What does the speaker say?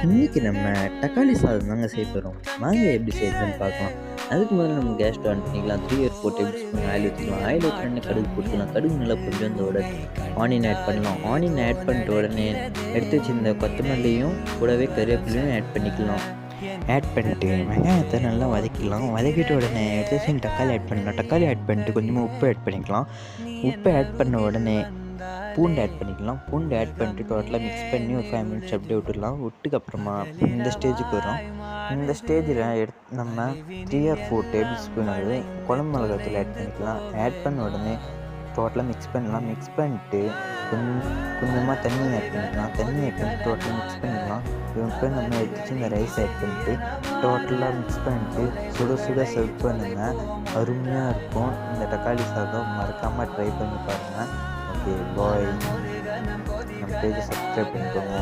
இன்னைக்கு நம்ம தக்காளி சாதம் தாங்க செய்ய போகிறோம். வாங்க எப்படி செய்யறதுன்னு பார்க்கலாம். அதுக்கு முதல்ல நம்ம கேஸ் ஸ்டவ் ஆன் பண்ணிக்கலாம். 3 ஆர் 4 டேபிள் ஸ்பூன் ஆயில் ஊற்றிக்கலாம். ஆயில் ஊற்றின கடுகு போட்டுக்கலாம். கடுகு நல்லா பொரிஞ்சதோட ஆனியன் ஆட் பண்ணலாம். ஆனியன் ஆட் பண்ணிட்ட உடனே எடுத்து வச்சிருந்த கொத்தமல்லியும் கூடவே கருவேப்பிலையும் ஆட் பண்ணிக்கலாம். ஆட் பண்ணிட்டு வெங்காயத்தை நல்லா வதக்கிக்கலாம். வதக்கிட்ட உடனே எடுத்து வச்சு தக்காளி ஆட் பண்ணலாம். தக்காளி ஆட் பண்ணிட்டு கொஞ்சமாக உப்பு ஆட் பண்ணிக்கலாம். உப்பு ஆட் பண்ண உடனே பூண்டு ஆட் பண்ணிக்கலாம். பூண்டு ஆட் பண்ணிட்டு டோட்டலாக மிக்ஸ் பண்ணி ஒரு 5 மினிட்ஸ் அப்படியே விட்டுடலாம். விட்டுக்கப்புறமா இந்த ஸ்டேஜுக்கு வரும். இந்த ஸ்டேஜில் நம்ம 3 ஆர் 4 டேபிள் ஸ்பூன் அளவு குழம்பு மிளகாத்தூள் ஆட் பண்ணிக்கலாம். ஆட் பண்ண உடனே டோட்டலாக மிக்ஸ் பண்ணலாம். மிக்ஸ் பண்ணிட்டு கொஞ்சமாக தண்ணி ஆட் பண்ணிக்கலாம். தண்ணி ஆட் பண்ணிட்டு டோட்டலாக மிக்ஸ் பண்ணிக்கலாம். இப்போ நம்ம எடுத்துச்சு இந்த ரைஸ் ஆட் பண்ணிட்டு டோட்டலாக மிக்ஸ் பண்ணிட்டு சுட சுட சர்வ் பண்ணுங்கள். அருமையாக இருக்கும். இந்த தக்காளி சாதம் மறக்காமல் ட்ரை பண்ணி பாருங்கள். Okay bye. நம்ம பேஜை சப்ஸ்கிரைப் பண்ணிக்கோங்க.